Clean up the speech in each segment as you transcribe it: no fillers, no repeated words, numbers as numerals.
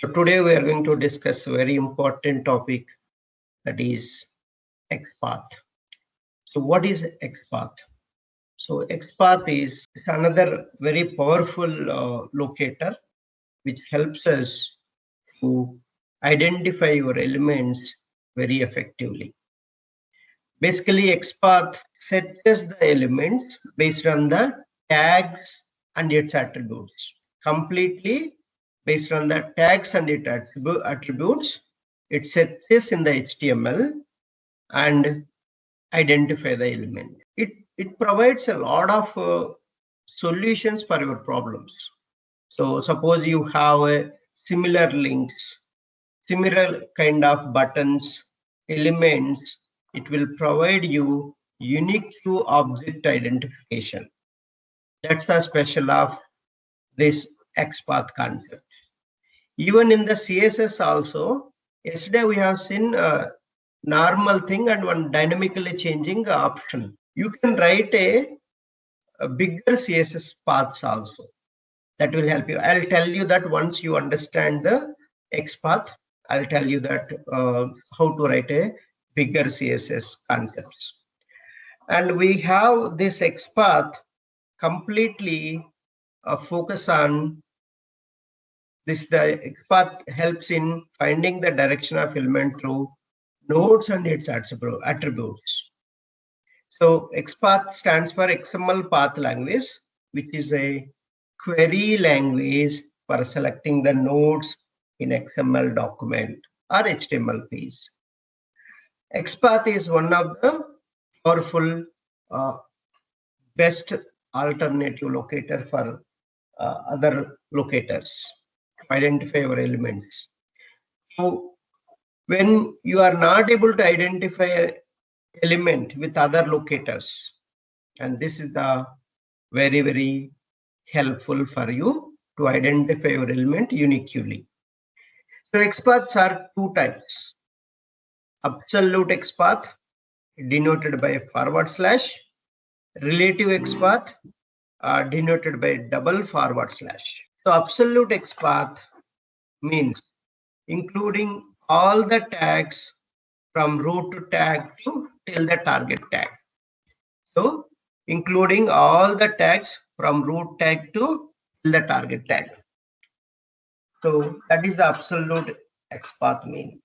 So today we are going to discuss a very important topic, that is XPath. So what is XPath? So XPath is another very powerful locator which helps us to identify your elements very effectively. Basically, XPath sets the elements based on the tags and its attributes. Completely based on the tags and its attributes, it sets this in the HTML and identify the element. It provides a lot of solutions for your problems. So suppose you have similar links, similar kind of buttons, elements, it will provide you unique to object identification. That's the special of this XPath concept. Even in the CSS also, yesterday we have seen a normal thing and one dynamically changing option. You can write a bigger CSS paths also. That will help you. I'll tell you that once you understand the XPath, I'll tell you that how to write a bigger CSS concepts. And we have this XPath completely focus on this. The XPath helps in finding the direction of element through nodes and its attributes. So XPath stands for XML Path Language, which is a query language for selecting the nodes in XML document or HTML page. XPath is one of the powerful best alternative locator for other locators to identify your elements. So when you are not able to identify an element with other locators, and this is the very helpful for you to identify your element uniquely. So XPaths are two types. Absolute XPath denoted by /, relative XPath denoted by /. So absolute XPath means including all the tags from root tag to till the target tag. So including all the tags from root tag to till the target tag. So that is the absolute XPath means.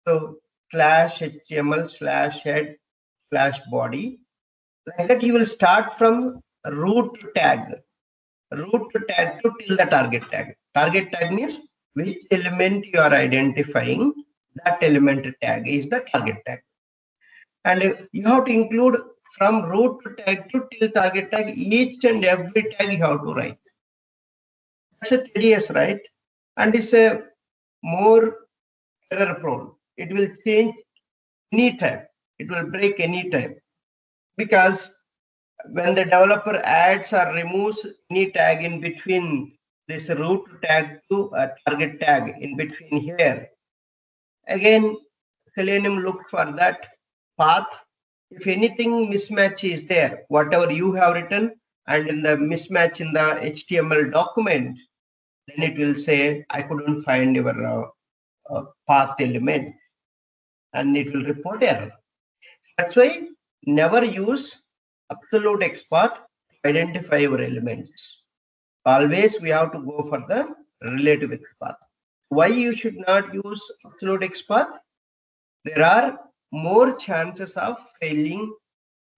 So /HTML/head/body. Like that, you will start from root tag to till the target tag. Target tag means which element you are identifying, that element tag is the target tag. And you have to include from root tag to till target tag, each and every tag you have to write. That's a tedious, right? And it's a more error prone. It will change anytime. It will break anytime. Because when the developer adds or removes any tag in between this root tag to a target tag in between here, again, Selenium look for that path. If anything mismatch is there, whatever you have written and in the mismatch in the HTML document, then it will say, I couldn't find your path element, and it will report error. That's why never use absolute XPath to identify your elements. Always we have to go for the relative XPath. Why you should not use absolute XPath? There are more chances of failing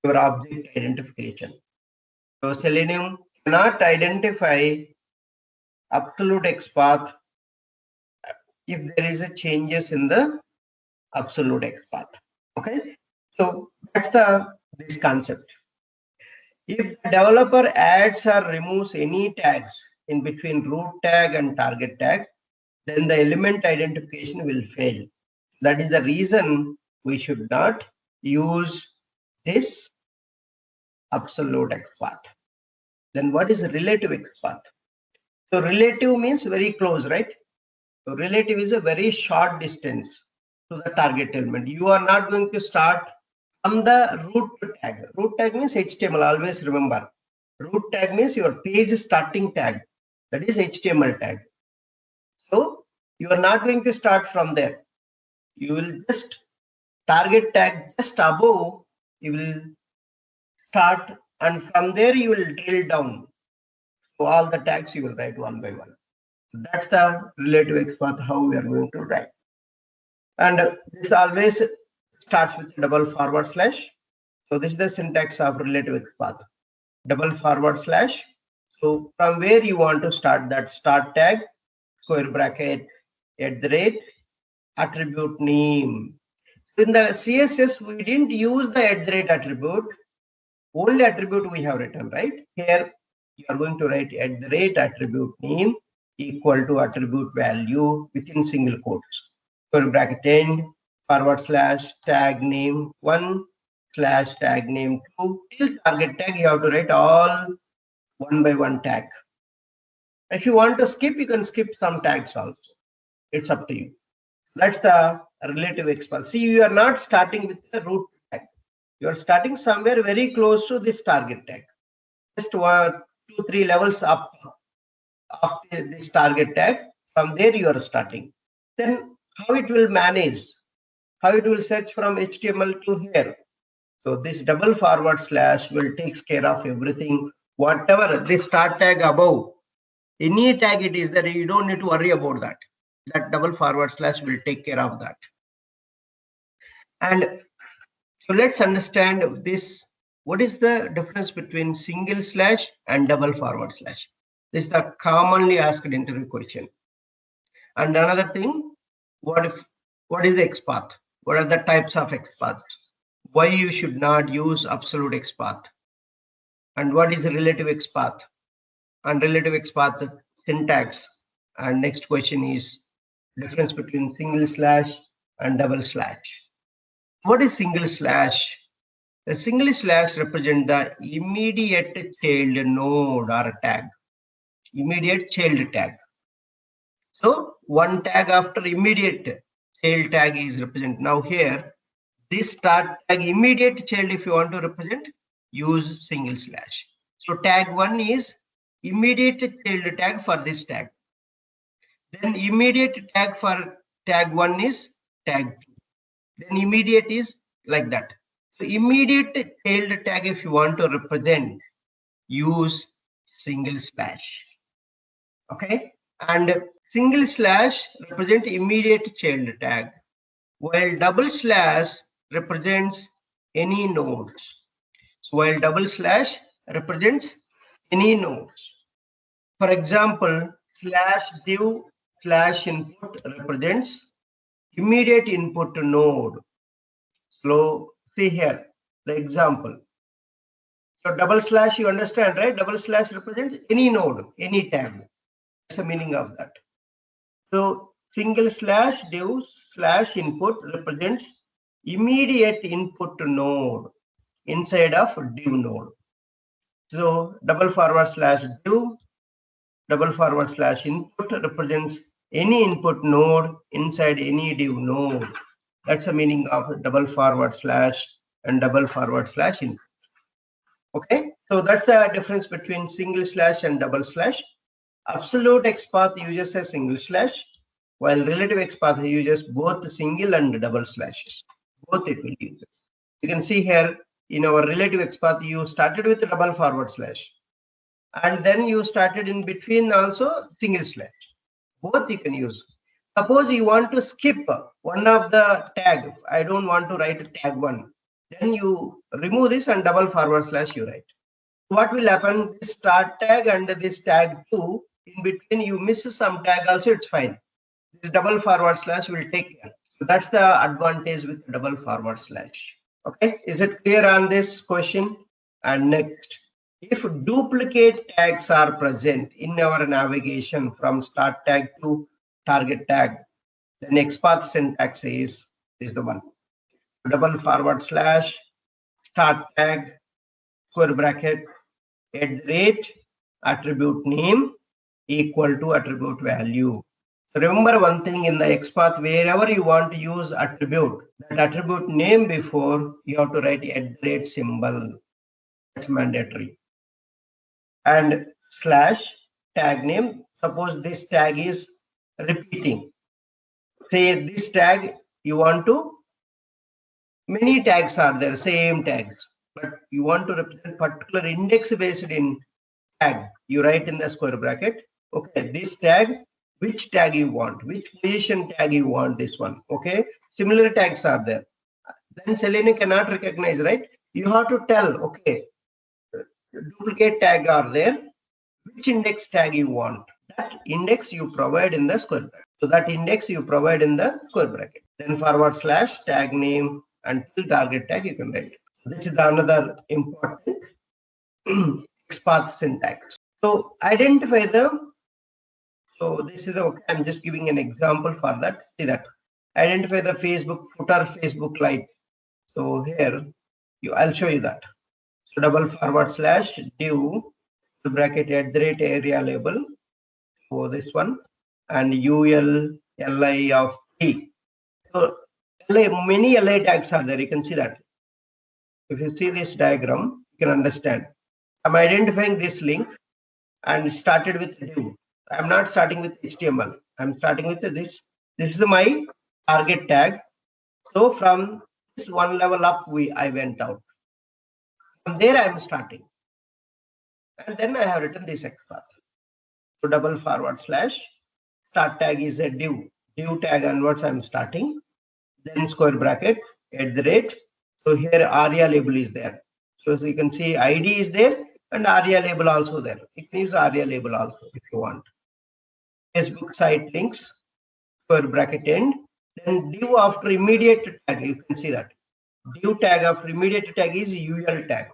your object identification. So Selenium cannot identify absolute XPath if there is a changes in the absolute XPath. Okay, so that's this concept. If the developer adds or removes any tags in between root tag and target tag, then the element identification will fail. That is the reason we should not use this absolute XPath. Then what is relative XPath? So relative means very close, right? So relative is a very short distance to the target element. You are not going to start from the root tag. Root tag means HTML, always remember. Root tag means your page starting tag. That is HTML tag. So You are not going to start from there. You will just target tag just above, you will start, and from there you will drill down. So all the tags you will write one by one. That's the relative XPath how we are going to write. And this always starts with double forward slash. So this is the syntax of relative XPath. Double forward slash. So from where you want to start that start tag, square bracket, @ attribute name. In the CSS, we didn't use the @ attribute. Only attribute we have written, right? Here, you are going to write @ attribute name equal to attribute value within single quotes. Square bracket end, forward slash tag name 1 slash tag name 2 till target tag. You have to write all one by one tag. If you want to skip, you can skip some tags also. It's up to you. That's the relative XPath. See, you are not starting with the root tag. You are starting somewhere very close to this target tag. Just 1, 2, 3 levels up of this target tag. From there you are starting. Then how it will manage? How it will search from HTML to here? So this double forward slash will takes care of everything. Whatever this start tag above, any tag it is, that you don't need to worry about that. That double forward slash will take care of that. And so let's understand this. What is the difference between single slash and double forward slash? This is a commonly asked interview question. And another thing, what is the XPath? What are the types of XPaths? Why you should not use absolute XPath? And what is relative XPath? And relative XPath syntax. And next question is difference between single slash and double slash. What is single slash? The single slash represents the immediate child node or tag. Immediate child tag. So one tag after immediate child tag is represented. Now here, this start tag immediate child, if you want to represent, use single slash. So tag 1 is immediate child tag for this tag. Then immediate tag for tag 1 is tag 2. Then immediate is like that. So immediate child tag, if you want to represent, use single slash. Okay, and single slash represent immediate child tag, while double slash represents any nodes. So while double slash represents any nodes. For example, slash div slash input represents immediate input node. So see here the example. So double slash, you understand, right? Double slash represents any node, any tag. That's the meaning of that. So single slash div slash input represents immediate input node inside of div node. So double forward slash div double forward slash input represents any input node inside any div node. That's the meaning of double forward slash and double forward slash input. Okay, so that's the difference between single slash and double slash. Absolute XPath uses a single slash, while relative XPath uses both single and double slashes. Both it will use. You can see here in our relative XPath, you started with double forward slash, and then you started in between also single slash. Both you can use. Suppose you want to skip one of the tag. I don't want to write tag 1. Then you remove this and double forward slash you write. What will happen? This start tag and this tag 2, in between you miss some tag also, it's fine. This double forward slash will take care. So that's the advantage with double forward slash. Okay, is it clear on this question? And next, if duplicate tags are present in our navigation from start tag to target tag, the XPath syntax is the one. Double forward slash start tag square bracket @ attribute name equal to attribute value. So remember one thing, in the XPath, wherever you want to use attribute, that attribute name before, you have to write @ symbol. That's mandatory. And slash tag name. Suppose this tag is repeating. say this tag you want to, many tags are there, same tags, but you want to represent particular index based in tag, you write in the square bracket. Okay, this tag, which tag you want, which position tag you want, this one. Okay, similar tags are there. Then Selenium cannot recognize, right? You have to tell, okay, duplicate tag are there, which index tag you want. That index you provide in the square bracket. So that index you provide in the square bracket. Then / tag name until target tag you can write. This is another important XPath syntax. So identify them. So this is the, I'm just giving an example for that. See that. Identify the Facebook footer, Facebook light. So here, I'll show you that. So / div bracket @area label. So this one, and ul li of t. So many li tags are there. You can see that. If you see this diagram, you can understand. I'm identifying this link and started with div. I'm not starting with HTML. I'm starting with this. This is my target tag. So from this one level up, I went out. From there, I'm starting. And then I have written this XPath. So / start tag is a div tag onwards I'm starting. Then square bracket @. So here ARIA label is there. So as you can see, ID is there and ARIA label also there. You can use ARIA label also if you want. Facebook site links, square bracket end. Then div after immediate tag, you can see that. Div tag after immediate tag is UL tag.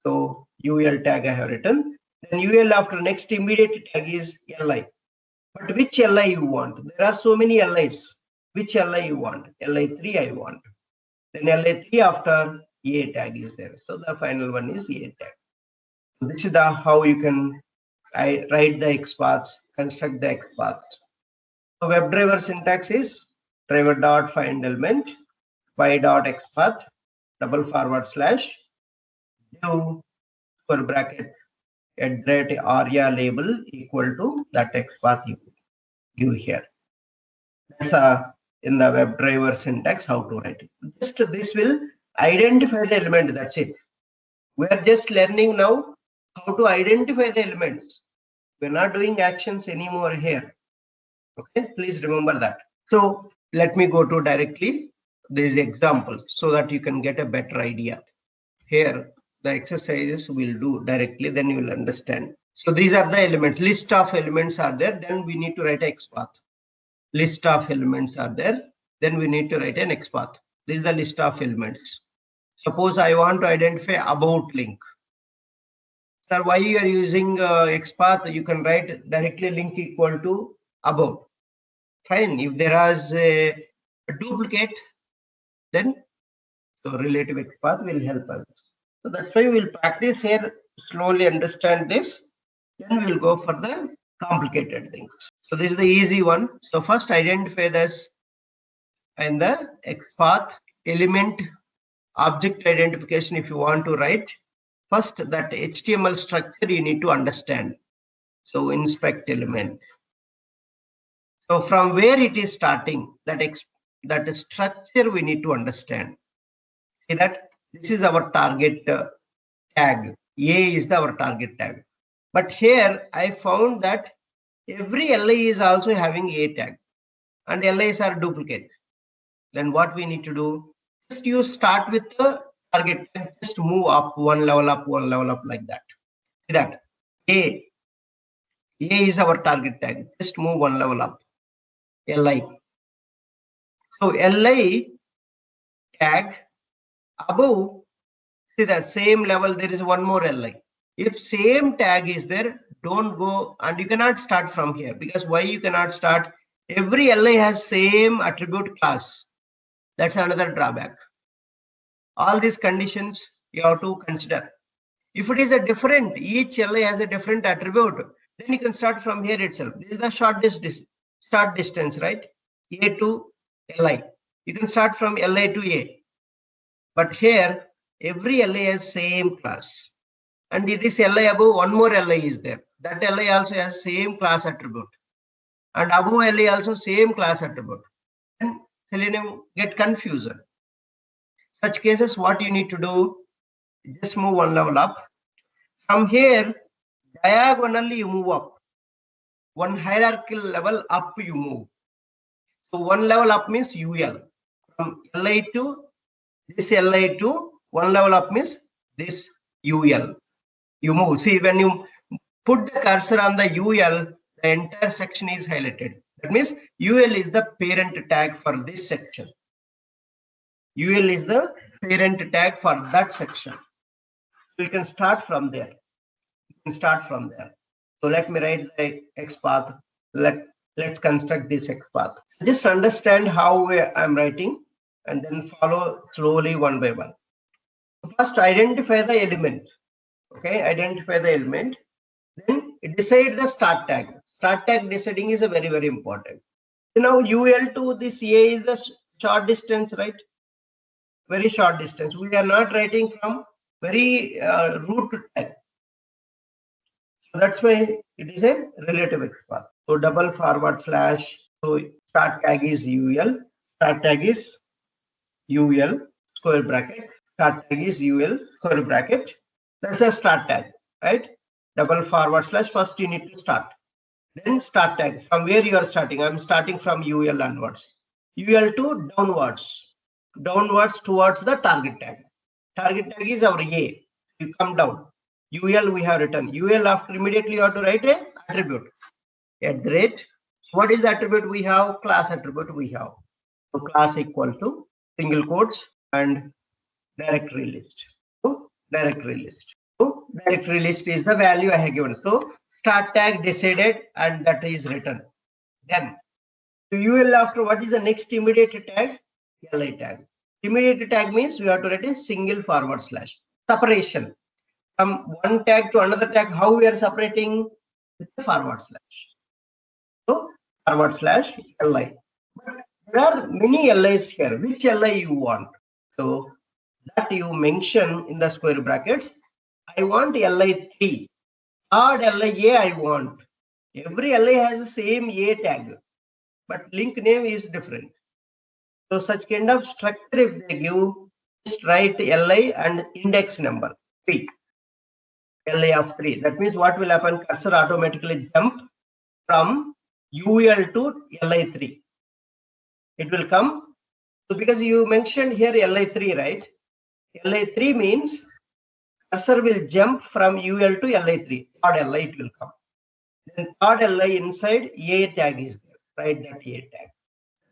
So UL tag I have written. Then UL after next immediate tag is LI. But which LI you want? There are so many LIs. Which LI you want? LI3 I want. Then LI3 after A tag is there. So the final one is A tag. This is the how you can write the XPaths, construct the XPaths. So WebDriver syntax is driver dot find element by dot XPath / div square bracket @aria label equal to that XPath you give here. That's in the WebDriver syntax how to write it. Just this will identify the element. That's it. We are just learning now how to identify the elements. We're not doing actions anymore here. Okay, please remember that. So let me go to directly these examples so that you can get a better idea. Here, the exercises we'll do directly, then you will understand. So these are the elements. List of elements are there. Then we need to write an XPath. List of elements are there. Then we need to write an XPath. This is the list of elements. Suppose I want to identify about link. Sir, why you are using XPath? You can write directly link equal to about. Fine. If there is a duplicate, then so relative XPath will help us. So that's why we'll practice here, slowly understand this. Then we'll go for the complicated things. So this is the easy one. So first identify this and the XPath element object identification. If you want to write, first that HTML structure you need to understand. So inspect element. So from where it is starting, that structure we need to understand. See that this is our target tag. A is our target tag. But here I found that every LI is also having A tag and LIs are duplicate. Then what we need to do? Just you start with the target tag, just move up one level up like that. See that A is our target tag. Just move one level up. LI. So LI tag above, see the same level, there is one more LI. If same tag is there, don't go, and you cannot start from here, because why you cannot start? Every LI has same attribute class. That's another drawback. All these conditions you have to consider. If it is a different, each LI has a different attribute, then you can start from here itself. This is the short distance, right? A to LI. You can start from LI to A. But here, every LI has same class. And this LI above, one more LI is there. That LI also has same class attribute. and above LA also same class attribute. And Selenium get confusion. Such cases, what you need to do, just move one level up. From here, diagonally you move up. One hierarchical level up you move. So one level up means UL. From LI to this LI to one level up means this UL. You move. See, when you put the cursor on the UL, the entire section is highlighted. That means UL is the parent tag for this section. UL is the parent tag for that section. So you can start from there. So let me write the XPath. Let's construct this XPath. Just understand how I'm writing and then follow slowly one by one. First, identify the element. Okay, identify the element. Then decide the start tag. Start tag deciding is a very, very important. So now UL to this A is the short distance, right? Very short distance. We are not writing from very root tag. So that's why it is a relative XPath. So double forward slash. So start tag is UL. Start tag is UL square bracket. Start tag is UL square bracket. That's a start tag, right? Double forward slash. First you need to start. Then start tag. From where you are starting? I'm starting from UL onwards. UL to downwards. Downwards towards the target tag. Target tag is our A. You come down. UL we have written. UL after immediately you have to write a attribute. At the rate. What is the attribute we have? Class attribute we have. So class equal to single quotes and directory list. So directory list. So directory list is the value I have given. So start tag decided and that is written. Then UL after what is the next immediate tag? LI tag. Immediate tag means we have to write a single forward slash. Separation. From one tag to another tag, how we are separating? With the forward slash. So forward slash LI. But there are many LIs here. Which LI you want? So that you mention in the square brackets. I want LI3. Third LI I want. Every LI has the same A tag, but link name is different. So such kind of structure if they give, just write LI and index number 3. LI of 3. That means what will happen? Cursor automatically jump from UL to LI3. It will come. So because you mentioned here LI3, right? LI3 means cursor will jump from UL to LI3. Third LI it will come. Then third LI inside A tag is there. Write that A tag.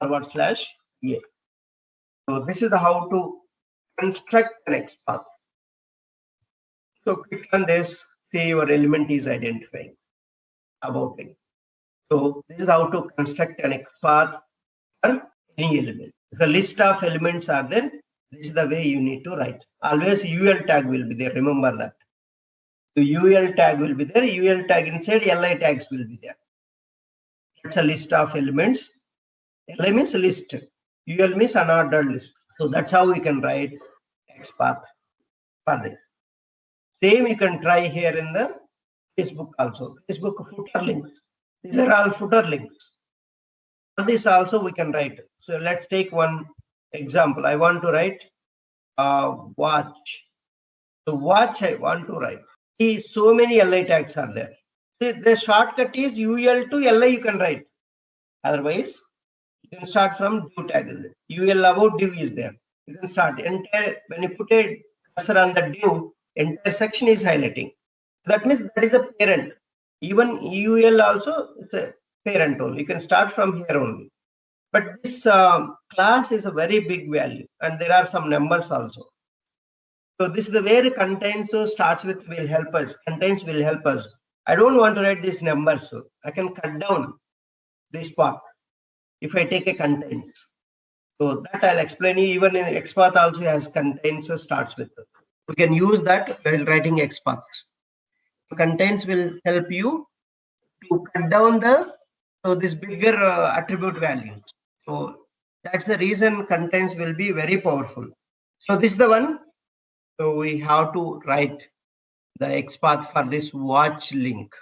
Forward slash A. So this is how to construct an XPath. So click on this, say your element is identifying about it. So this is how to construct an XPath for any element. The list of elements are there. This is the way you need to write. Always UL tag will be there. Remember that. So UL tag will be there. UL tag inside LI tags will be there. That's a list of elements. LI means list. UL means unordered list. So that's how we can write XPath for this. Same you can try here in the Facebook also. Facebook footer links. These are all footer links. For this also we can write. So let's take one example. I want to write watch. So watch I want to write. See, so many LI tags are there. See, the shortcut is UL to LI you can write. Otherwise, you can start from div tag. UL about div is there. You can start entire when you put a cursor on the div, entire section is highlighting. That means that is a parent. Even UL also it's a parent only. You can start from here only. But this class is a very big value, and there are some numbers also. So this is the where contains starts with will help us. Contains will help us. I don't want to write these numbers, so I can cut down this part if I take a contains. So that I'll explain you. Even in XPath also has contains starts with. We can use that while writing XPaths. So contains will help you to cut down the this bigger attribute values. So that's the reason contains will be very powerful. So this is the one. So we have to write the XPath for this watch link.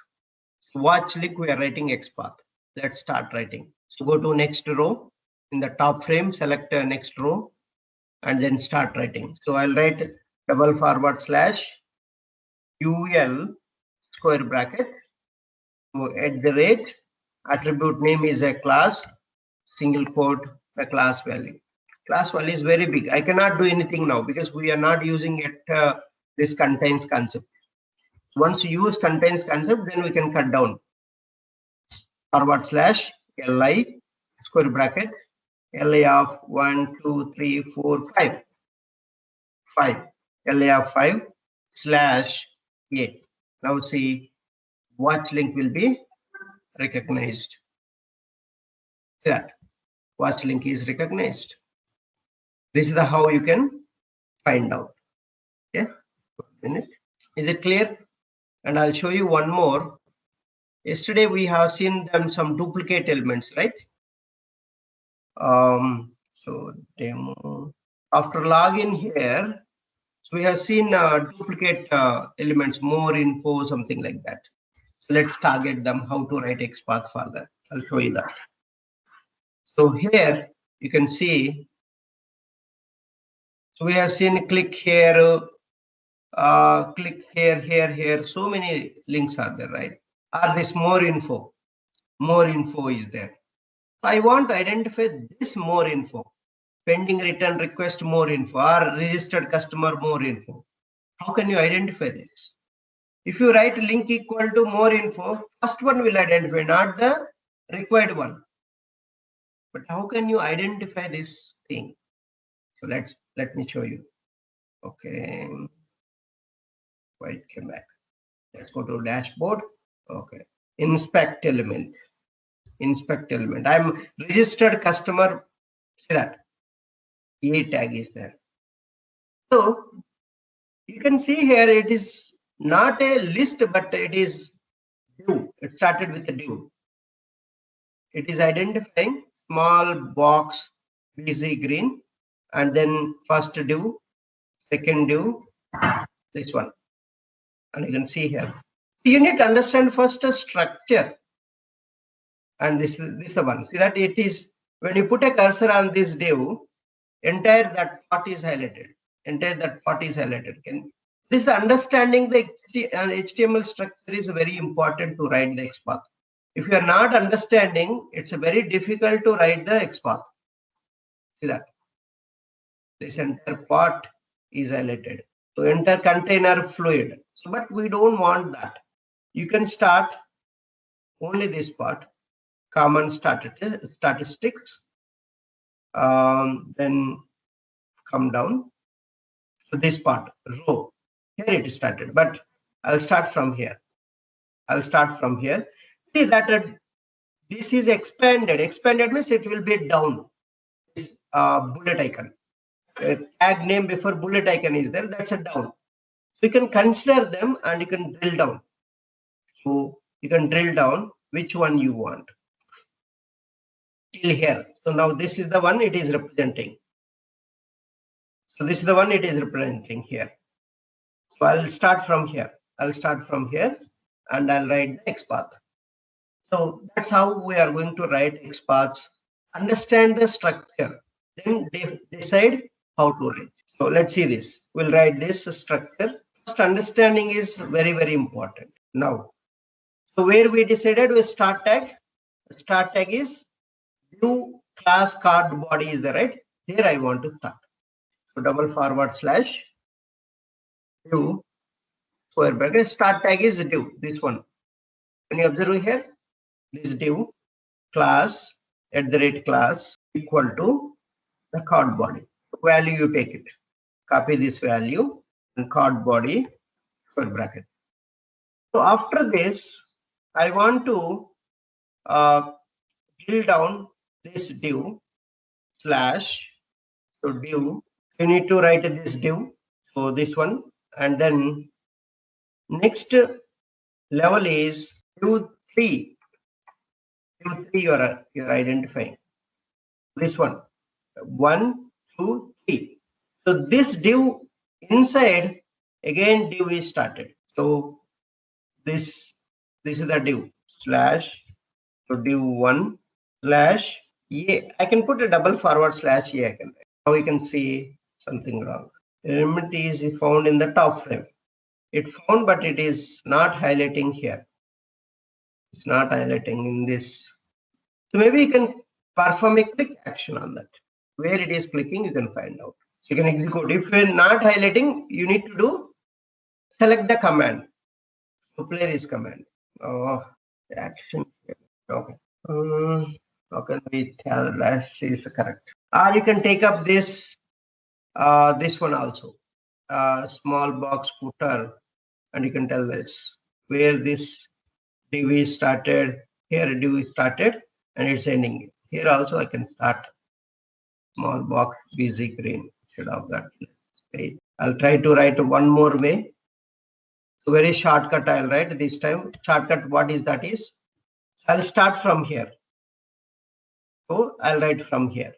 Watch link we are writing XPath. Let's start writing. So go to next row. In the top frame, select next row and then start writing. So I'll write /UL square bracket. So @ attribute name is a class, single quote, the class value. Class value is very big. I cannot do anything now because we are not using it. This contains concept. Once you use contains concept, then we can cut down. /li square bracket li of 1 2 3 4 5 li of 5 /a. Now see, watch link will be recognized. That watch link is recognized. This is the how you can find out. Okay, is it clear? And I'll show you one more. Yesterday we have seen them some duplicate elements, right? So demo. After login here, so we have seen duplicate elements, more info, something like that. So let's target them. How to write XPath for that? I'll show you that. So here you can see. So we have seen click here, click here, here. So many links are there, right? Or this more info. More info is there. I want to identify this more info. Pending return request more info or registered customer more info. How can you identify this? If you write link equal to more info, first one will identify, not the required one. But how can you identify this thing? So let me show you. Okay. Wait, came back. Let's go to dashboard. Okay. Inspect element. Inspect element. I'm registered customer. See that. A tag is there. So you can see here it is not a list, but it is div. It started with a div. It is identifying small box BC green, and then first div, second div, this one. And you can see here. You need to understand first a structure. And this is the one. See that it is when you put a cursor on this div, entire that part is highlighted. Entire that part is highlighted. This the understanding the HTML structure is very important to write the XPath. If you are not understanding, it's very difficult to write the XPath. See that this entire part is highlighted. So enter container fluid. So, but we don't want that. You can start only this part, common statistics. Then come down to this part, row. Here it is started, but I'll start from here. I'll start from here. See that this is expanded. Expanded means it will be down. This bullet icon. Tag name before bullet icon is there. That's a down. So you can consider them and you can drill down. So you can drill down which one you want. Till here. So now this is the one it is representing. So this is the one it is representing here. So I'll start from here. I'll start from here and I'll write the XPath. So that's how we are going to write XPaths. Understand the structure, then decide how to write. So let's see this. We'll write this structure. First, understanding is very, very important. Now, so where we decided with start tag. Start tag is new class card body is there, right? Here I want to start. So /new square bracket. Start tag is div. This one. Can you observe here? This div class @class equal to the card body. Value you take it. Copy this value and card body square bracket. So after this, I want to drill down this div slash. So div, you need to write this div. So this one, and then next level is div 3. Div 3 you're identifying. This one, 1, 2, 3. So this div inside again div is started. So this is the div slash So div1 slash a. I can put a double forward slash a. I can write. Now we can see something wrong. Element is found in the top frame. It found, but it is not highlighting here. It's not highlighting in this. So maybe you can perform a click action on that. Where it is clicking, you can find out. So you can execute. If you're not highlighting, you need to do select the command. So play this command. Oh, the action. Okay. How can we tell that is correct? Or you can take up this one also. Small box footer, and you can tell this where this div is started. Here div is started and it's ending. Here also I can start small box busy green instead of that. I'll try to write one more way. So very shortcut I'll write this time. Shortcut, what is that is? I'll start from here. So I'll write from here.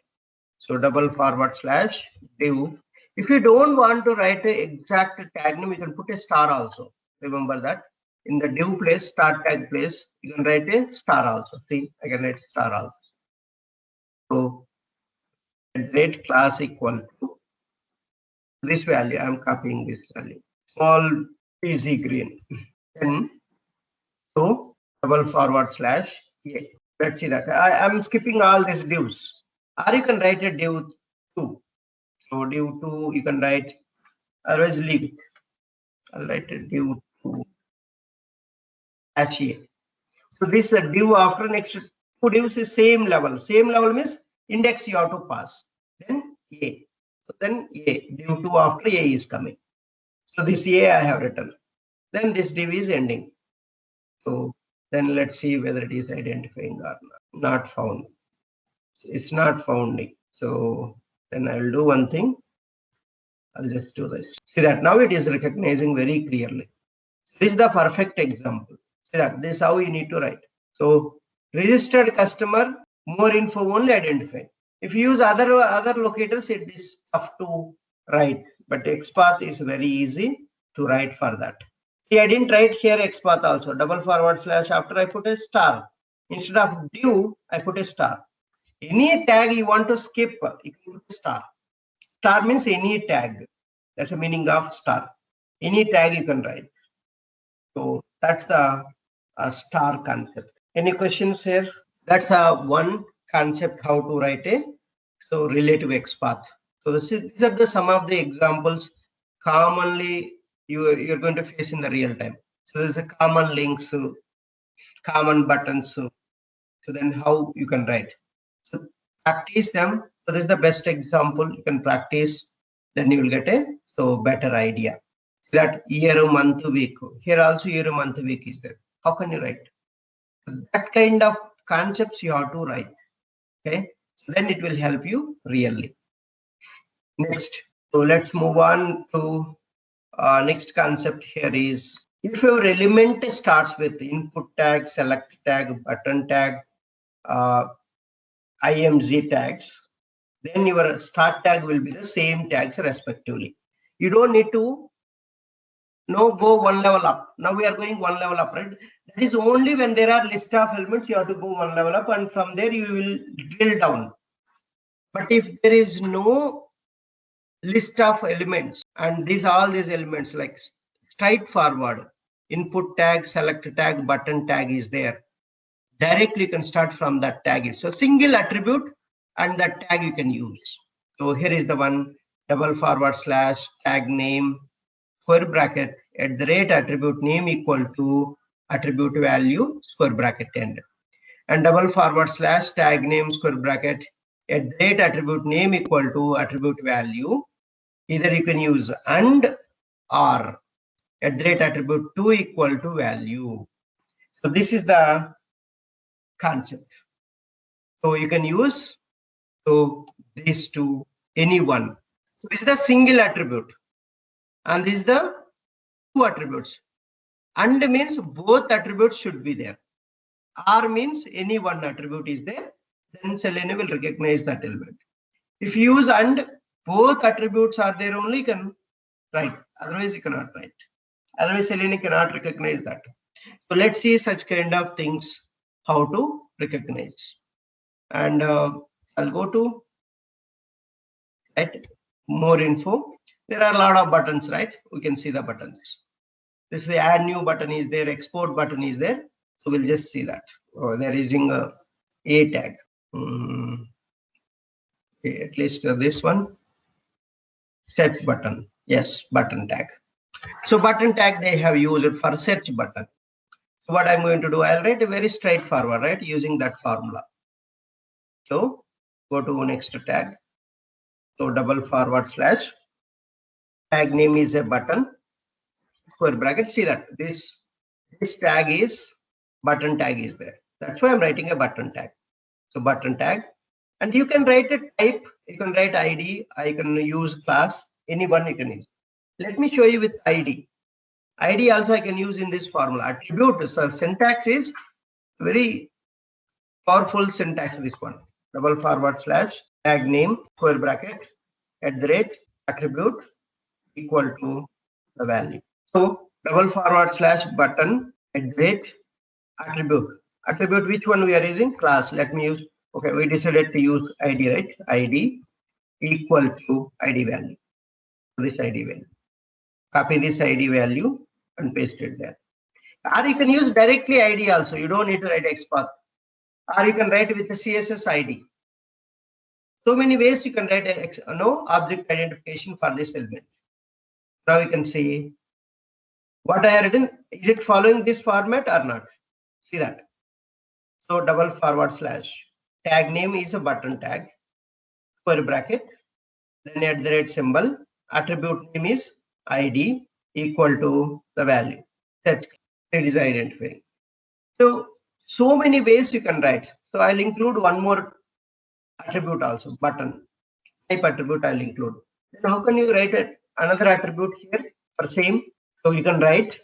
So double forward slash div. If you don't want to write an exact tag name, you can put a star also. Remember that in the div place, start tag place, you can write a star also. See, I can write star also. So rate class equal to this value. I'm copying this value. Small easy green. Then so double forward slash a. Let's see that. I'm skipping all these divs. Or you can write a div 2. So div 2 you can write, otherwise leave it. I'll write a div 2 dash a. So this div after next two divs is same level. Same level means index you have to pass. Then a. So then a div 2 after a is coming. So this a I have written. Then this div is ending. So then let's see whether it is identifying or not. Not found. It's not founding. So then I'll do one thing. I'll just do this. See that now it is recognizing very clearly. This is the perfect example. See that this is how you need to write. So registered customer, more info only identify. If you use other locators, it is tough to write. But XPath is very easy to write for that. See, I didn't write here XPath also. Double forward slash after I put a star. Instead of div, I put a star. Any tag you want to skip, you can put a star. Star means any tag. That's the meaning of star. Any tag you can write. So that's the star concept. Any questions here? That's one concept how to write a relative XPath. So these are the some of the examples commonly you're going to face in the real time. So there's a common links, common buttons. So then how you can write. So practice them. So this is the best example you can practice. Then you will get a better idea. That year, month, week. Here also year, month, week is there. How can you write? That kind of concepts you have to write. Okay. So then it will help you really. Next. So let's move on to next concept here is if your element starts with input tag, select tag, button tag, IMG tags, then your start tag will be the same tags respectively. You don't need to go one level up. Now we are going one level up, right? That is only when there are list of elements you have to go one level up, and from there you will drill down. But if there is no list of elements and all these elements like straightforward input tag, select tag, button tag is there, directly you can start from that tag. It's a single attribute and that tag you can use. So here is the one, double forward slash tag name square bracket @ attribute name equal to attribute value square bracket end, and double forward slash tag name square bracket @ attribute name equal to attribute value. Either you can use and or @ attribute 2 equal to value. So this is the concept. So you can use these two, any one. So this is the single attribute, and this is the two attributes. And means both attributes should be there. R means any one attribute is there, then Selenium will recognize that element. If you use and both attributes are there, only you can write. Otherwise you cannot write. Otherwise Selenium cannot recognize that. So let's see such kind of things how to recognize. And I'll go to more info. There are a lot of buttons, right? We can see the buttons. This is the add new button is there, export button is there. So we'll just see that. Oh, they're using a tag. Okay, at least this one. Search button. Yes, button tag. So button tag they have used for search button. So what I'm going to do, I'll write a very straightforward, right? Using that formula. So go to next tag. So // tag name is a button. Square bracket. See that this tag is button tag is there. That's why I'm writing a button tag. So button tag, and you can write a type. You can write ID. I can use class. Anyone you can use. Let me show you with ID. ID also I can use in this formula. Attribute. So syntax is very powerful syntax. This one. // tag name square bracket @attribute equal to the value. So // button @attribute. Attribute which one we are using? Class. Let me use. Okay, we decided to use ID, right? ID equal to ID value. This ID value. Copy this ID value and paste it there. Or you can use directly ID also. You don't need to write XPath. Or you can write with the CSS ID. So many ways you can write object identification for this element. Now you can see what I have written. Is it following this format or not? See that. So // tag name is a button tag, square bracket, then @ attribute name is ID equal to the value. That's it is identifying. So many ways you can write. So I'll include one more attribute also, button type attribute I'll include. Then how can you write another attribute here for same? So you can write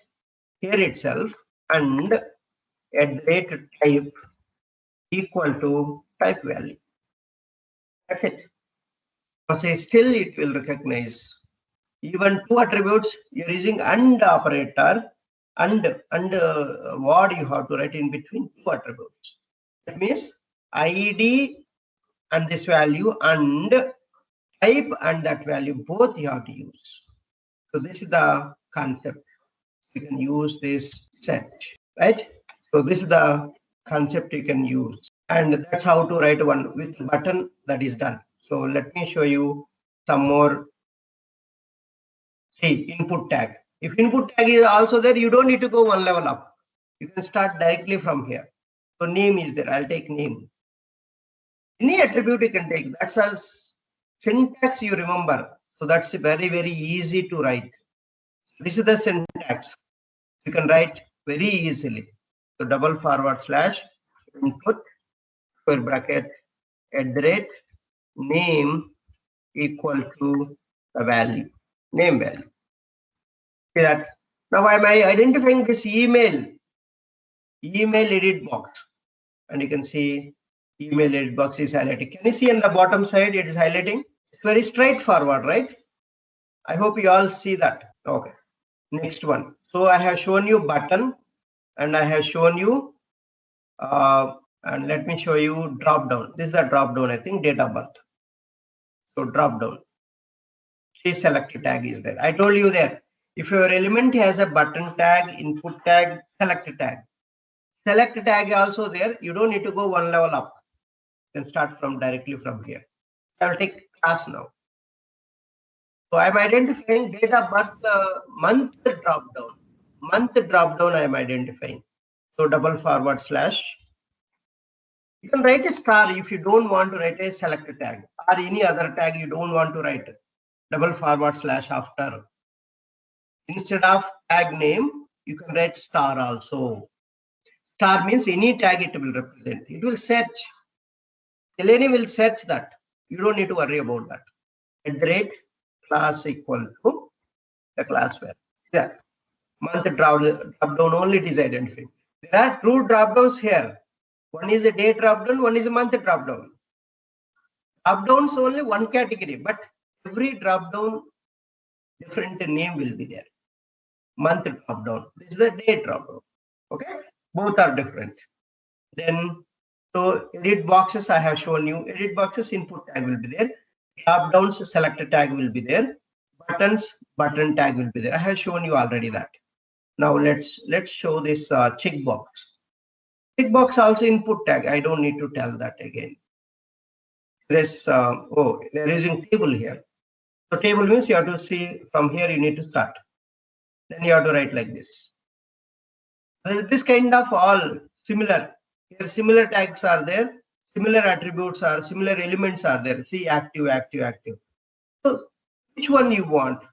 here itself and @type equal to type value. That's it. So still it will recognize even two attributes. You're using AND operator and what you have to write in between two attributes. That means ID and this value and type and that value both you have to use. So this is the concept. You can use this set, right? So this is the concept you can use, and that's how to write one with button. That is done. So let me show you some more. See, input tag. If input tag is also there, you don't need to go one level up. You can start directly from here. So name is there. I'll take name. Any attribute you can take. That's as syntax you remember. So that's very, very easy to write. This is the syntax. You can write very easily. So // input square bracket @name equal to the value, name value. See that. Now am I identifying this email edit box, and you can see email edit box is highlighting. Can you see on the bottom side it is highlighting? It's very straightforward, right? I hope you all see that. Okay. Next one. So I have shown you button, and I have shown you and let me show you drop down. This is a drop down, I think, date of birth. So drop down. See, select tag is there. I told you there. If your element has a button tag, input tag, select tag. Select tag also there. You don't need to go one level up. You can start from directly from here. I will take class now. So I'm identifying date of birth, month drop down. Month drop down I am identifying. So // you can write a star if you don't want to write a select tag, or any other tag you don't want to write // after. Instead of tag name, you can write star also. Star means any tag it will represent. It will search. Selenium will search that. You don't need to worry about that. @class equal to the class value. Yeah. Month drop down only it is identifying. There are two drop downs here. One is a day drop down, one is a month drop down. Drop downs only one category, but every drop down different name will be there. Month drop down. This is the day drop down. Okay, both are different. Then So edit boxes I have shown you. Edit boxes, input tag will be there. Drop downs, select tag will be there. Buttons, button tag will be there. I have shown you already that. Now let's show this checkbox. Checkbox also input tag. I don't need to tell that again. This oh, they're using table here. So table means you have to see from here. You need to start. Then you have to write like this. This kind of all similar. Here similar tags are there. Similar attributes are similar elements are there. See active, active, active. So which one you want?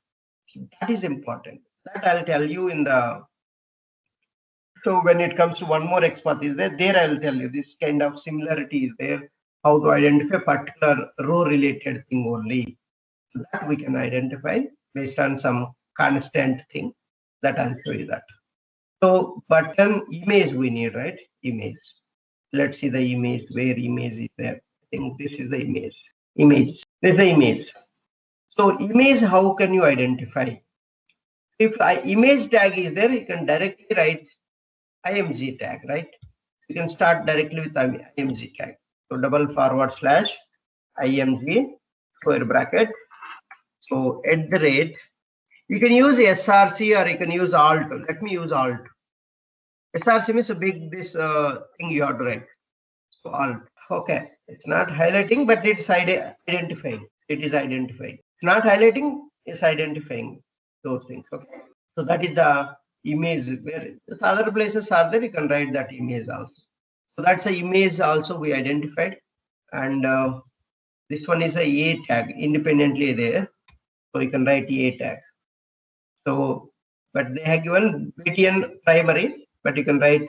That is important. That I'll tell you in the. So when it comes to one more XPath is there, there I will tell you this kind of similarity is there, how to identify particular row related thing only. So that we can identify based on some constant thing that I'll show you that. So button image we need, right? Image. Let's see the image, where image is there. I think this is the image. Image. There's the image. So image, how can you identify? If image tag is there, you can directly write img tag, right? You can start directly with img tag. So double forward slash img square bracket. So at the rate, you can use src or you can use alt. Let me use alt. src means a big this thing you have to write. So alt. Okay, it's not highlighting, but it's identifying. It is identifying. It's not highlighting, it's identifying those things. Okay. So that is the image where the other places are there. You can write that image also. So that's a image also we identified, and this one is a tag independently there. So you can write a tag. So, but they have given BTN primary, but you can write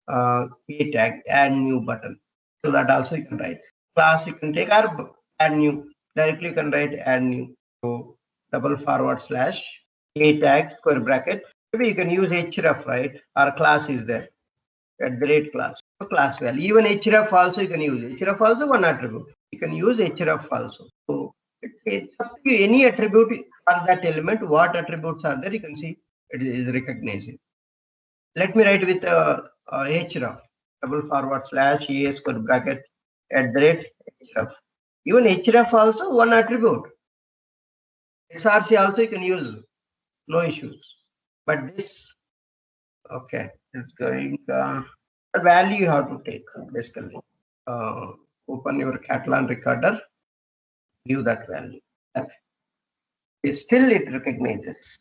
a tag, add new button. So that also you can write. Class you can take or add new. Directly you can write add new. So double forward slash a tag square bracket. Maybe you can use href, right? Our class is there at the rate class. So class value. Even href also you can use. Href also one attribute. You can use href also. So it's up to you. Any attribute for that element, what attributes are there, you can see it is recognizing. Let me write with href, double forward slash a square bracket at the rate href. Even href also one attribute. src also you can use, no issues. But this, okay, it's going the value you have to take basically. Open your Catalan recorder, give that value. Still it recognizes.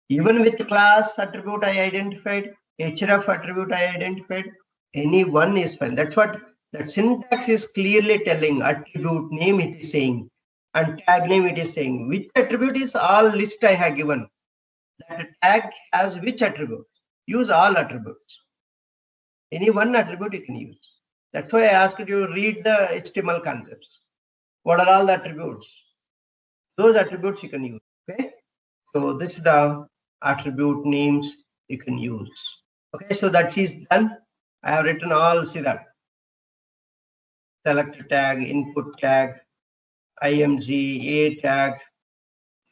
Even with class attribute I identified, href attribute I identified, any one is fine. That's what that syntax is clearly telling. Attribute name it is saying, and tag name it is saying. Which attribute is all list I have given. That tag has which attribute? Use all attributes. Any one attribute you can use. That's why I asked you to read the HTML concepts. What are all the attributes? Those attributes you can use. Okay. So this is the attribute names you can use. Okay, so that is done. I have written all, see that. Select tag, input tag, img, a tag.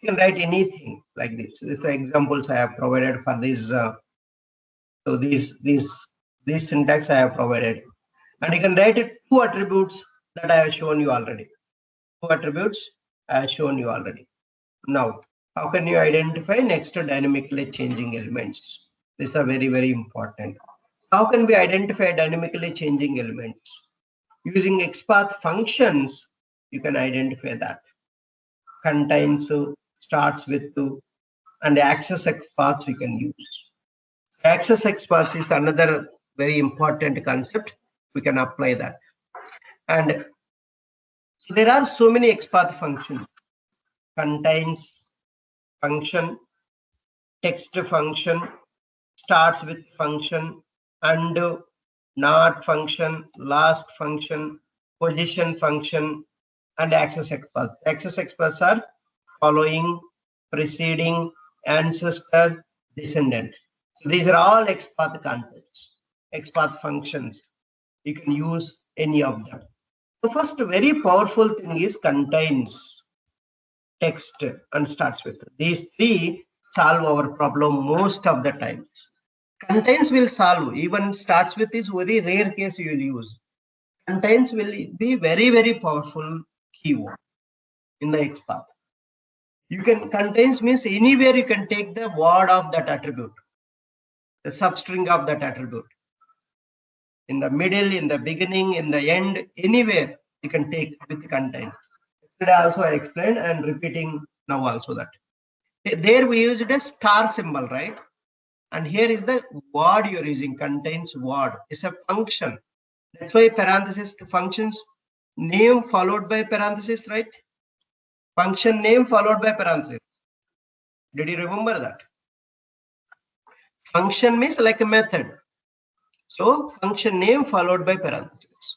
You can write anything like this. These are examples I have provided for this. So these syntax I have provided. And you can write it two attributes that I have shown you already. Two attributes I have shown you already. Now, how can you identify next dynamically changing elements? These are very, very important. How can we identify dynamically changing elements? Using XPath functions, you can identify that. Contains, starts with, and access XPaths you can use. Access XPath is another very important concept. We can apply that. And there are so many XPath functions. Contains function, text function, starts with function, undo, not function, last function, position function, and access XPath. Access XPaths are following, preceding, ancestor, descendant. So these are all XPath concepts, XPath functions. You can use any of them. The first very powerful thing is contains, text, and starts with. These three solve our problem most of the times. Contains will solve, even starts with is very rare case you will use. Contains will be very, very powerful keyword in the XPath. You can, contains means anywhere you can take the word of that attribute, the substring of that attribute. In the middle, in the beginning, in the end, anywhere you can take with contains. Yesterday also I explained and repeating now also that. There we used a star symbol, right? And here is the word you're using, contains word. It's a function. That's why parenthesis functions name followed by parenthesis, right? Function name followed by parenthesis. Did you remember that? Function means like a method. So function name followed by parenthesis.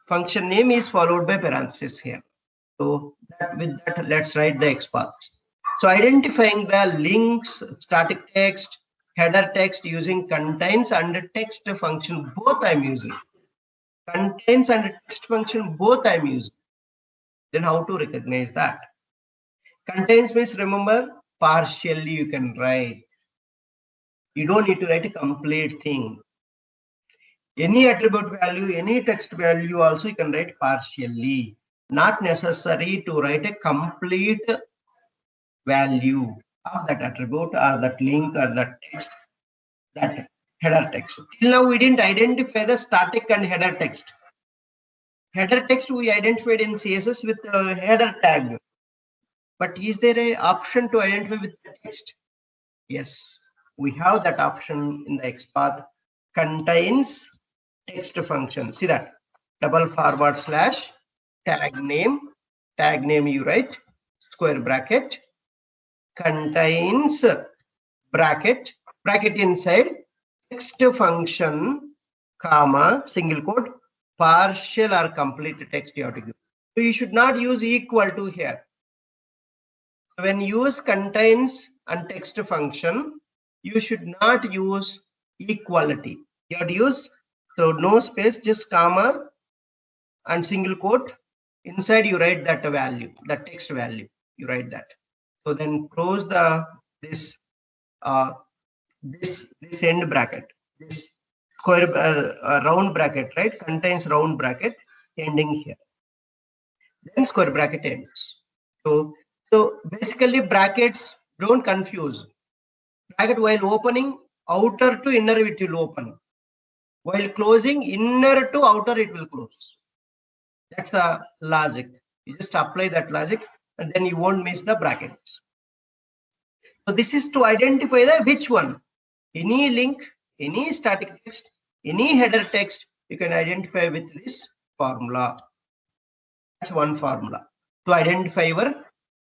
Function name is followed by parenthesis here. So with that, let's write the XPaths. So identifying the links, static text, header text using contains and text function, both I'm using. Contains and text function, both I'm using. Then how to recognize that? Contains means, remember, partially you can write. You don't need to write a complete thing. Any attribute value, any text value also you can write partially. Not necessary to write a complete value of that attribute or that link or that text, that header text. Till now we didn't identify the static and header text. Header text we identified in CSS with a header tag. But is there an option to identify with the text? Yes, we have that option in the XPath. Contains text function. See that? // tag name you write, square bracket, contains bracket inside, text function, comma, single quote, partial or complete text you have to give. So you should not use equal to here. When you use contains and text function, you should not use equality. You have to use, so no space, just comma and single quote. Inside you write that value, that text value. You write that. So then close the this end bracket, this square round bracket, right? Contains round bracket ending here. Then square bracket ends. So basically brackets, don't confuse. Bracket while opening, outer to inner it will open. While closing, inner to outer it will close. That's the logic. You just apply that logic and then you won't miss the brackets. So this is to identify the which one. Any link, any static text, any header text, you can identify with this formula. That's one formula to identify your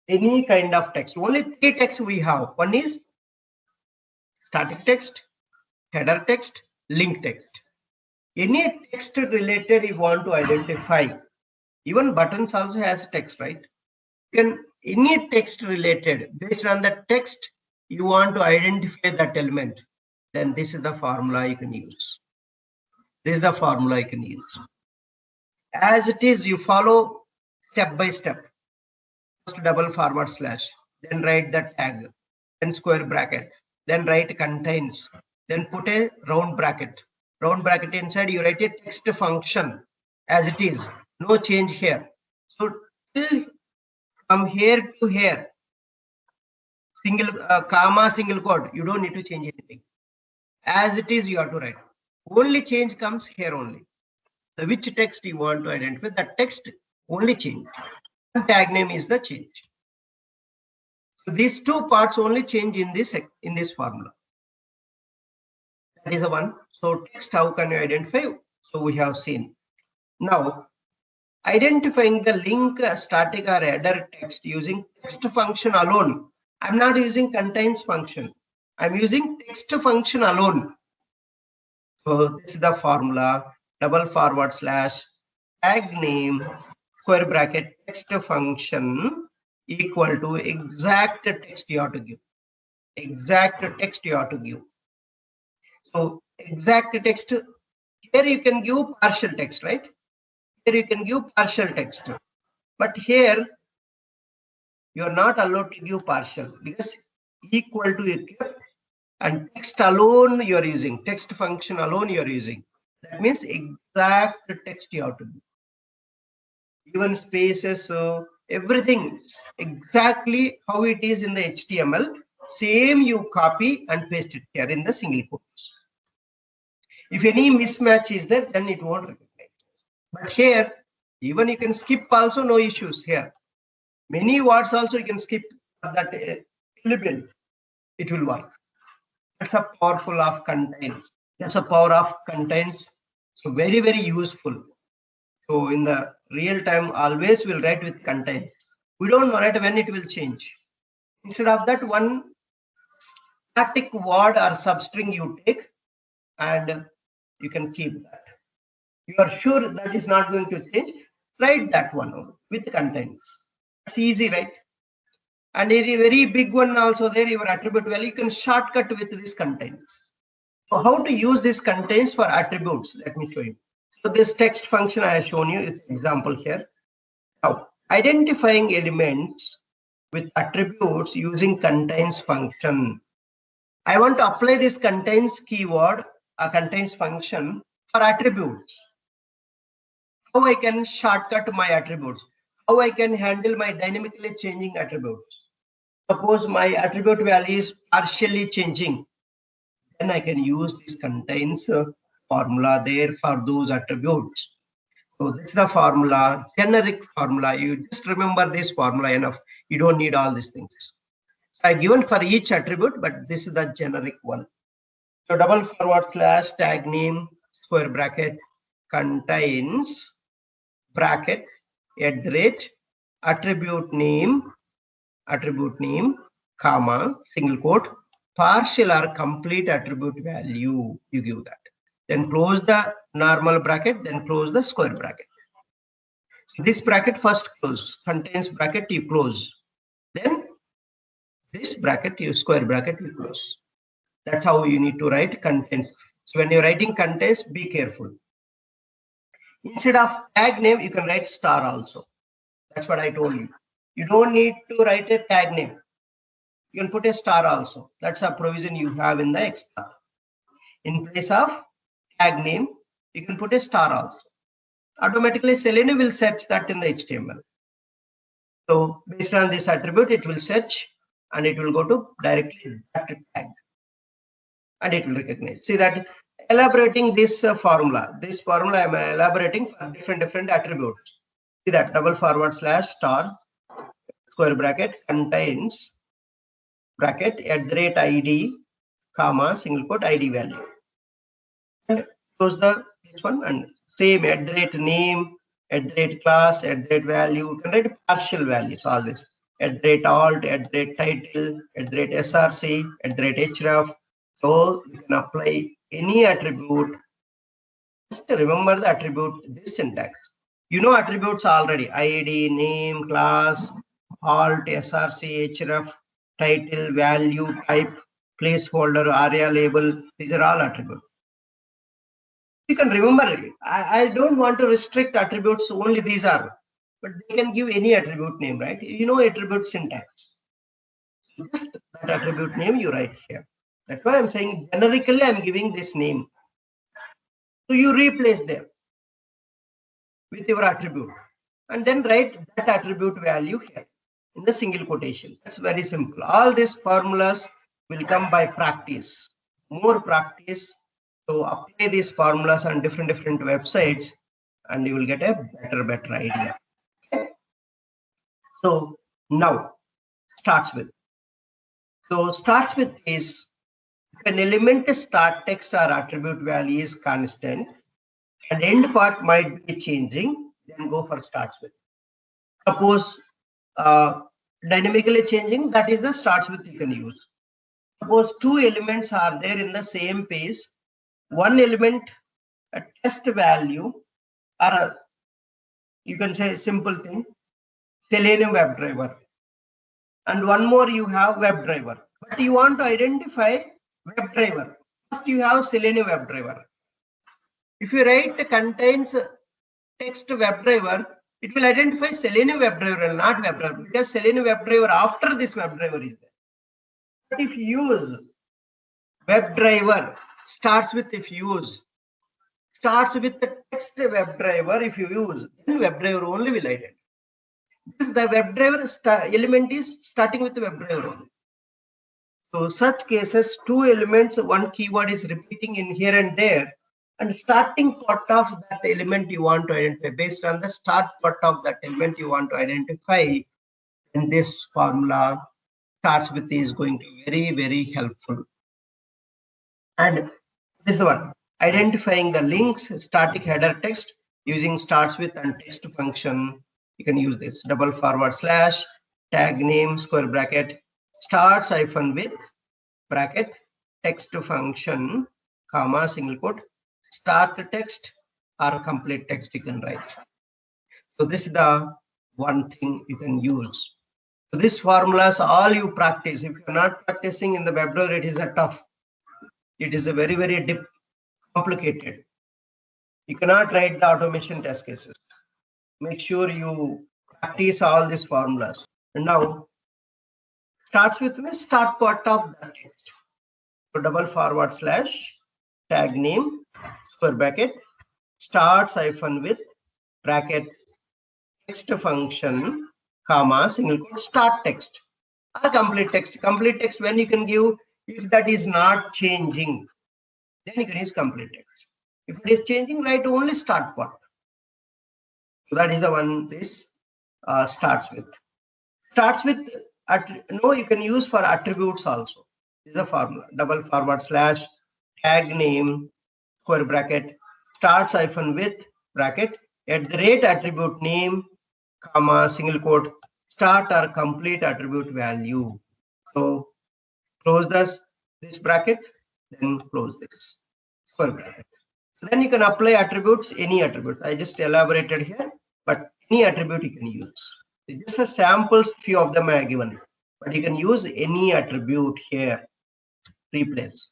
any kind of text. Only 3 texts we have. One is static text, header text, link text. Any text related you want to identify. Even buttons also has text, right? You can, any text related, based on the text you want to identify that element, then this is the formula you can use. This is the formula you can use. As it is, you follow step by step. First // then write the tag, then square bracket, then write contains, then put a round bracket. Round bracket inside you write a text function as it is, no change here. So till from here to here, single comma, single quote, you don't need to change anything. As it is, you have to write. Only change comes here only. So which text you want to identify, that text only change. Tag name is the change. So these 2 parts only change in this formula. That is the one. So text, how can you identify? So we have seen. Now, identifying the link, static or header text using text function alone. I'm not using contains function. I'm using text function alone. So this is the formula, // tag name, square bracket, text function equal to exact text you have to give. Exact text you have to give. So exact text, here you can give partial text, right? Here you can give partial text. But here you are not allowed to give partial because equal to you kept and text alone you are using, text function alone you are using. That means exact text you have to do. Even spaces, everything exactly how it is in the HTML. Same you copy and paste it here in the single quotes. If any mismatch is there, then it won't recognize. But here, even you can skip also, no issues here. Many words also you can skip that element. It will work. That's a powerful of contains. That's a power of contains. So very, very useful. So in the real time, always we'll write with contains. We don't know right when it will change. Instead of that, one static word or substring you take and you can keep that. You are sure that is not going to change, write that one with contains. It's easy, right? And a very big one also there, your attribute value, you can shortcut with this contains. So how to use this contains for attributes? Let me show you. So this text function I have shown you, it's example here. Now, identifying elements with attributes using contains function. I want to apply this contains keyword, a contains function for attributes. How I can shortcut my attributes? How I can handle my dynamically changing attributes? Suppose my attribute value is partially changing, then I can use this contains formula there for those attributes. So this is the formula, generic formula. You just remember this formula enough. You don't need all these things. I given for each attribute, but this is the generic one. So double forward slash tag name square bracket contains bracket at the rate attribute name comma single quote partial or complete attribute value. You give that. Then close the normal bracket, then close the square bracket. So this bracket first close, contains bracket you close. Then this bracket, you square bracket you close. That's how you need to write content. So when you're writing contents, be careful. Instead of tag name, you can write star also. That's what I told you. You don't need to write a tag name. You can put a star also. That's a provision you have in the XPath. In place of tag name, you can put a star also. Automatically Selenium will search that in the HTML. So based on this attribute, it will search and it will go to directly that tag and it will recognize. See that elaborating this formula. This formula I am elaborating for different attributes. See that double forward slash star square bracket contains bracket at the rate ID comma single quote ID value. And close the this one and same at the rate name, at the rate class, at the rate value. You can write partial values, all this. At the rate alt, at the rate title, at the rate src, at the rate href. So you can apply any attribute. Just remember the attribute, this syntax. You know attributes already. ID, name, class, alt, src, href, title, value, type, placeholder, area label. These are all attributes. You can remember it. I don't want to restrict attributes, only these are, but they can give any attribute name, right? You know attribute syntax. So just that attribute name you write here. That's why I'm saying generically I'm giving this name. So you replace them with your attribute and then write that attribute value here in the single quotation. That's very simple. All these formulas will come by practice. More practice. So apply these formulas on different websites and you will get a better idea. Okay. So now starts with. So starts with is if an element start text or attribute value is constant and end part might be changing, then go for starts with. Suppose dynamically changing, that is the starts with you can use. Suppose two elements are there in the same page. One element, a test value, or you can say a simple thing, Selenium WebDriver. And one more you have WebDriver. But you want to identify WebDriver. First you have Selenium WebDriver. If you write contains text WebDriver, it will identify Selenium WebDriver, not WebDriver, because Selenium WebDriver after this WebDriver is there. But if you use WebDriver, starts with if you use starts with the text WebDriver. If you use, then WebDriver only will identify. The WebDriver element is starting with the WebDriver only. So such cases, two elements, one keyword is repeating in here and there, and starting part of that element you want to identify, based on the start part of that element you want to identify, and this formula starts with is going to be very, very helpful. And this is the one, identifying the links, static header text using starts with and text function. You can use this double forward slash tag name square bracket starts hyphen with bracket text function comma single quote start text or complete text you can write. So this is the one thing you can use. So this formulas all you practice. If you're not practicing in the WebDriver, it is a tough. It is a very, very deep, complicated. You cannot write the automation test cases. Make sure you practice all these formulas. And now starts with the start part of that text. So double forward slash tag name square bracket starts hyphen with bracket text function comma single quote start text or complete text. Complete text when you can give, if that is not changing, then you can use complete text. If it is changing, write only start part. So that is the one this starts with. Starts with no, you can use for attributes also. This is a formula double forward slash tag name square bracket starts hyphen with bracket at the rate attribute name comma single quote start or complete attribute value. So close this bracket, then close this square bracket. So then you can apply attributes, any attribute. I just elaborated here, but any attribute you can use. Just a samples, few of them I have given, but you can use any attribute here, replace.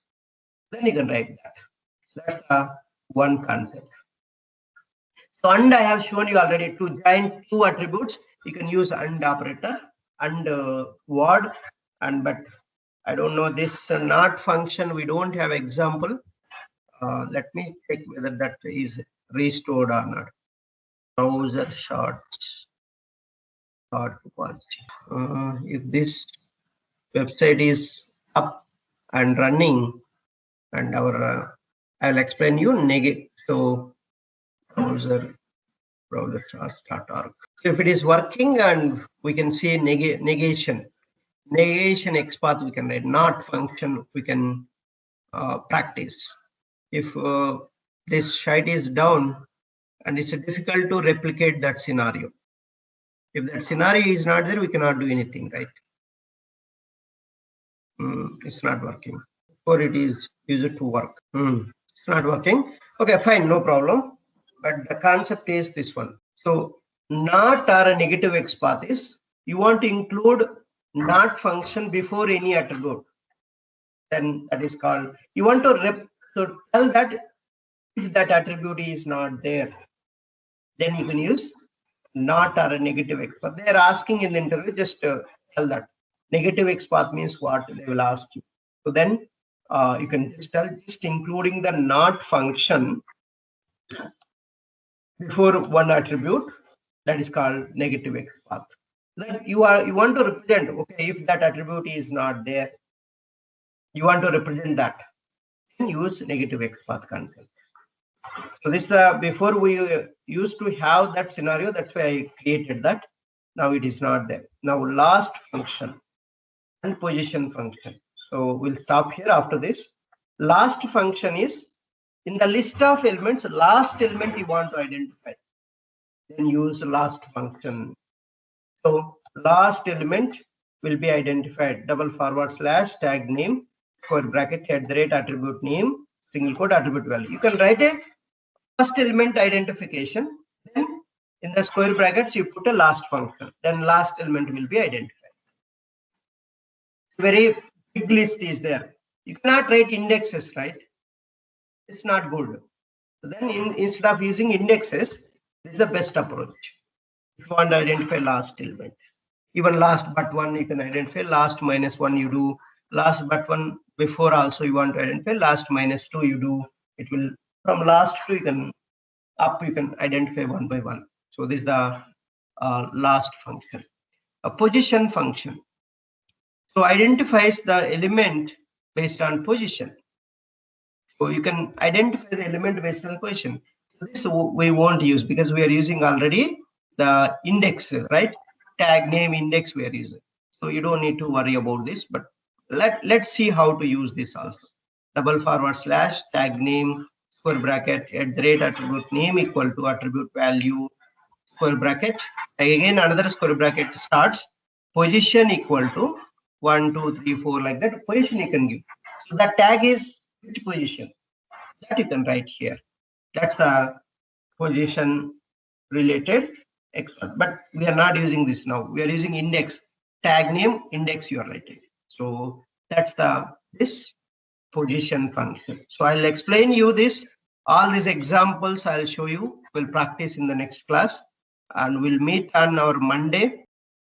Then you can write that. That's the one concept. So and I have shown you already to join two attributes. You can use and operator and word and but I don't know this not function. We don't have example. Let me check whether that is restored or not. Browser shorts. If this website is up and running, and our I'll explain you negative. So browser charts.org. So if it is working and we can see negation XPath we can write, not function we can practice. If this site is down and it's difficult to replicate that scenario. If that scenario is not there, we cannot do anything, right? It's not working. Or it is used to work. It's not working. Okay, fine, no problem. But the concept is this one. So not or a negative XPath is you want to include not function before any attribute. Then that is called, you want to tell that if that attribute is not there, then you can use not or a negative XPath. They are asking in the interview, just tell that. Negative XPath means what they will ask you. So then you can just tell, just including the not function before one attribute, that is called negative XPath. That you want to represent, okay, if that attribute is not there, you want to represent that, then use negative XPath concept. So this before we used to have that scenario, that's why I created that. Now it is not there. Now last function and position function. So we'll stop here after this. Last function is in the list of elements, last element you want to identify. Then use last function. So last element will be identified double forward slash tag name square bracket at the rate attribute name single quote attribute value. You can write a first element identification, then in the square brackets you put a last function, then last element will be identified. Very big list is there. You cannot write indexes, right? It's not good. So then instead of using indexes, this is the best approach. If you want to identify last element, even last but one you can identify, last minus one you do, last but one before also you want to identify, last minus two you do, it will From last to you can up, you can identify one by one. So this is the last function. A position function. So identifies the element based on position. So you can identify the element based on position. This we won't use because we are using already the index, right? Tag name index we are using. So you don't need to worry about this, but let's see how to use this also. // tag name square bracket @ attribute name equal to attribute value square bracket. Again another square bracket starts position equal to 1, 2, 3, 4 like that. Position you can give. So the tag is which position that you can write here. That's the position related expert. But we are not using this now. We are using index tag name index you are writing. So that's the this position function. So I'll explain you this. All these examples I'll show you. We'll practice in the next class and we'll meet on our Monday